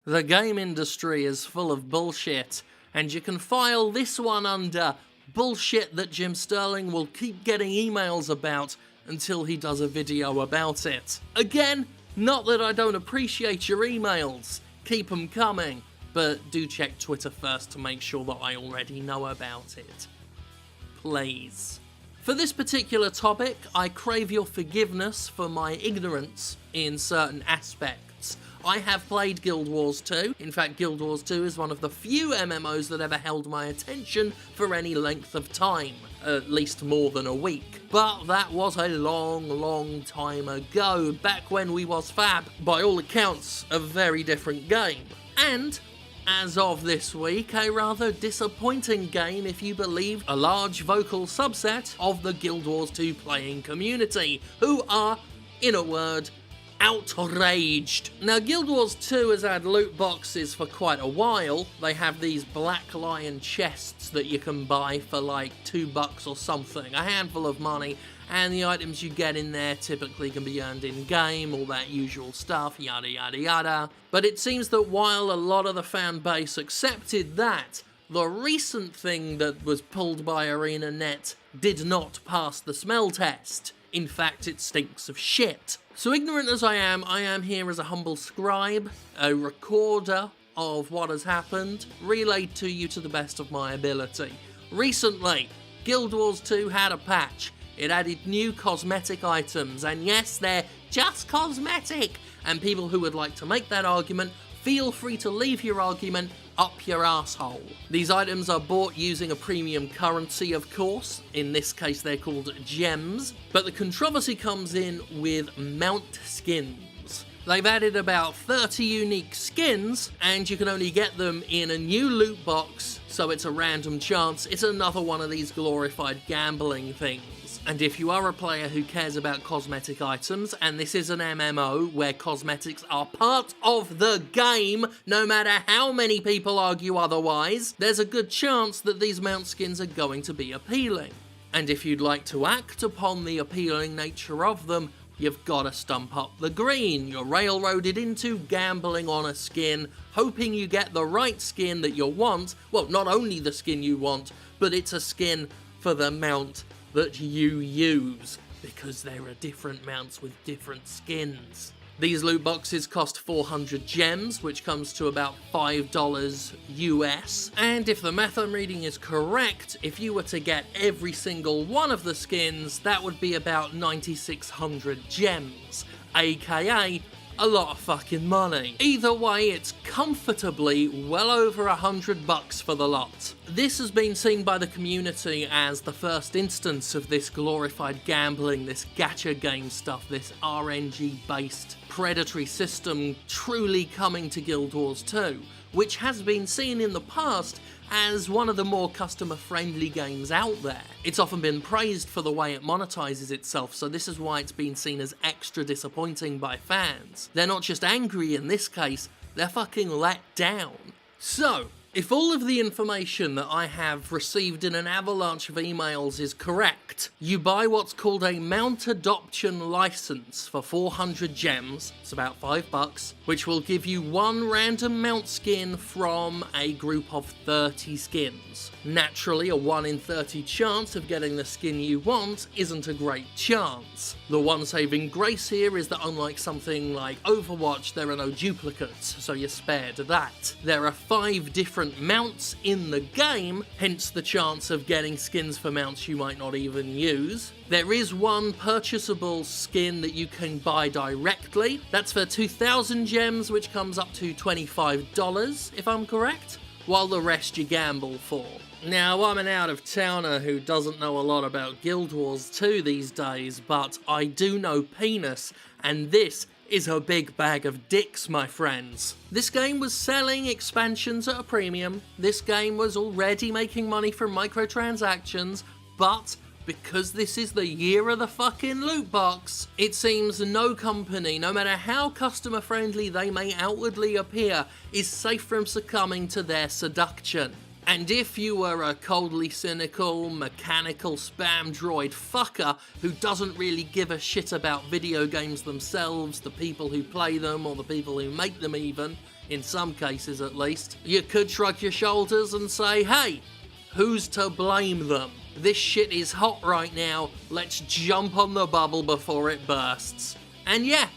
The game industry is full of bullshit, and you can file this one under bullshit that Jim Sterling will keep getting emails about until he does a video about it. Again, not that I don't appreciate your emails, keep them coming, but do check Twitter first to make sure that I already know about it. Please. For this particular topic, I crave your forgiveness for my ignorance in certain aspects. I have played Guild Wars 2. In fact, Guild Wars 2 is one of the few MMOs that ever held my attention for any length of time, at least more than a week. But that was a long time ago, back when we was fab. By all accounts, a very different game. And as of this week, a rather disappointing game if you believe a large vocal subset of the Guild Wars 2 playing community, who are, in a word, outraged. Now, Guild Wars 2 has had loot boxes for quite a while. They have these Black Lion chests that you can buy for like $2 or something, a handful of money, and the items you get in there typically can be earned in-game, all that usual stuff, yada yada yada. But it seems that while a lot of the fan base accepted that, the recent thing that was pulled by ArenaNet did not pass the smell test. In fact, it stinks of shit. So ignorant as I am here as a humble scribe, a recorder of what has happened, relayed to you to the best of my ability. Recently, Guild Wars 2 had a patch. It added new cosmetic items, and yes, they're just cosmetic. And people who would like to make that argument, feel free to leave your argument up your asshole. These items are bought using a premium currency, of course. In this case, they're called gems. But the controversy comes in with mount skins. They've added about 30 unique skins, and you can only get them in a new loot box, so it's a random chance. It's another one of these glorified gambling things. And if you are a player who cares about cosmetic items, and this is an MMO where cosmetics are part of the game, no matter how many people argue otherwise, there's a good chance that these mount skins are going to be appealing. And if you'd like to act upon the appealing nature of them, you've got to stump up the green. You're railroaded into gambling on a skin, hoping you get the right skin that you want. Well, not only the skin you want, but it's a skin for the mount that you use, because there are different mounts with different skins. These loot boxes cost 400 gems, which comes to about $5 US. And if the math I'm reading is correct, if you were to get every single one of the skins, that would be about 9,600 gems, aka a lot of fucking money. Either way, it's comfortably well over $100 for the lot. This has been seen by the community as the first instance of this glorified gambling, this gacha game stuff, this RNG-based predatory system truly coming to Guild Wars 2, which has been seen in the past as one of the more customer-friendly games out there. It's often been praised for the way it monetizes itself, so this is why it's been seen as extra disappointing by fans. They're not just angry in this case, they're fucking let down. So, if all of the information that I have received in an avalanche of emails is correct, you buy what's called a mount adoption license for 400 gems, it's about $5, which will give you one random mount skin from a group of 30 skins. Naturally, a 1 in 30 chance of getting the skin you want isn't a great chance. The one saving grace here is that unlike something like Overwatch, there are no duplicates, so you're spared that. There are 5 different mounts in the game, hence the chance of getting skins for mounts you might not even use. There is one purchasable skin that you can buy directly. That's for 2,000 gems, which comes up to $25, if I'm correct, while the rest you gamble for. Now, I'm an out-of-towner who doesn't know a lot about Guild Wars 2 these days, but I do know penis, and this is a big bag of dicks, my friends. This game was selling expansions at a premium, this game was already making money from microtransactions, but because this is the year of the fucking loot box, it seems no company, no matter how customer friendly they may outwardly appear, is safe from succumbing to their seduction. And if you were a coldly cynical, mechanical spam droid fucker who doesn't really give a shit about video games themselves, the people who play them, or the people who make them even, in some cases at least. You could shrug your shoulders and say, hey, who's to blame them? This shit is hot right now, let's jump on the bubble before it bursts. And yeah,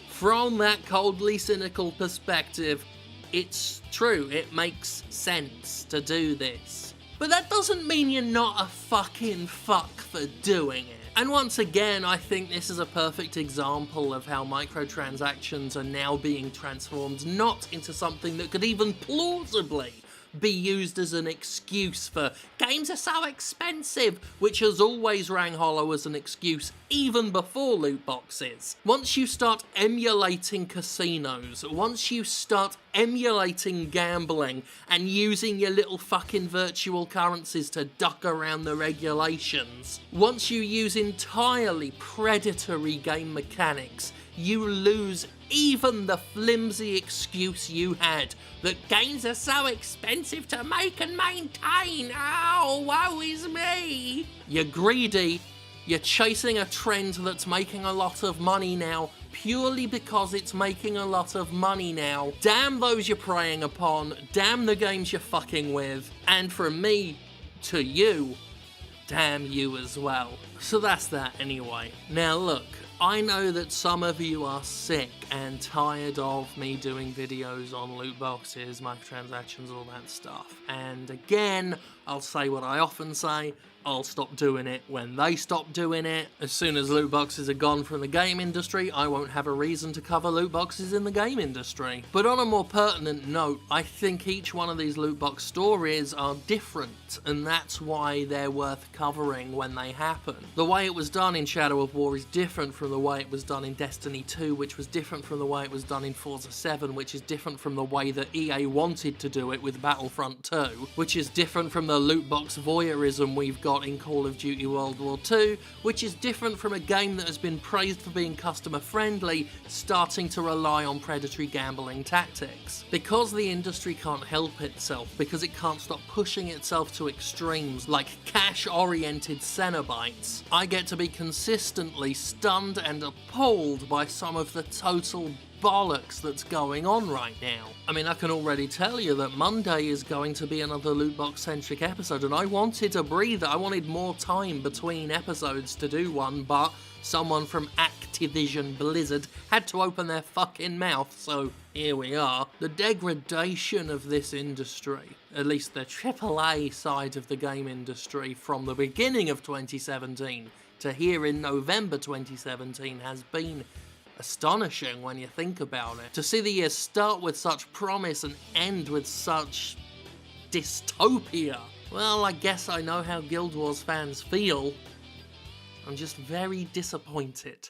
from that coldly cynical perspective, it's true, it makes sense to do this. But that doesn't mean you're not a fucking fuck for doing it. And once again, I think this is a perfect example of how microtransactions are now being transformed not into something that could even plausibly be used as an excuse for games are so expensive, which has always rang hollow as an excuse even before loot boxes. Once you start emulating casinos, once you start emulating gambling and using your little fucking virtual currencies to duck around the regulations, once you use entirely predatory game mechanics, you lose even the flimsy excuse you had that games are so expensive to make and maintain. Oh, woe is me. You're greedy. You're chasing a trend that's making a lot of money now purely because it's making a lot of money now. Damn those you're preying upon. Damn the games you're fucking with. And from me to you, damn you as well. So that's that anyway. Now look, I know that some of you are sick and tired of me doing videos on loot boxes, microtransactions, all that stuff. And again, I'll say what I often say, I'll stop doing it when they stop doing it. As soon as loot boxes are gone from the game industry, I won't have a reason to cover loot boxes in the game industry. But on a more pertinent note, I think each one of these loot box stories are different, and that's why they're worth covering when they happen. The way it was done in Shadow of War is different from the way it was done in Destiny 2, which was different from the way it was done in Forza 7, which is different from the way that EA wanted to do it with Battlefront 2, which is different from the loot box voyeurism we've got in Call of Duty World War II, which is different from a game that has been praised for being customer friendly, starting to rely on predatory gambling tactics. Because the industry can't help itself, because it can't stop pushing itself to extremes like cash-oriented Cenobites, I get to be consistently stunned and appalled by some of the total bollocks that's going on right now. I mean, I can already tell you that Monday is going to be another loot box centric episode, and I wanted a breather. I wanted more time between episodes to do one, but someone from Activision Blizzard had to open their fucking mouth, so here we are. The degradation of this industry, at least the AAA side of the game industry, from the beginning of 2017 to here in November 2017 has been astonishing when you think about it. To see the year start with such promise and end with such dystopia. Well, I guess I know how Guild Wars fans feel. I'm just very disappointed.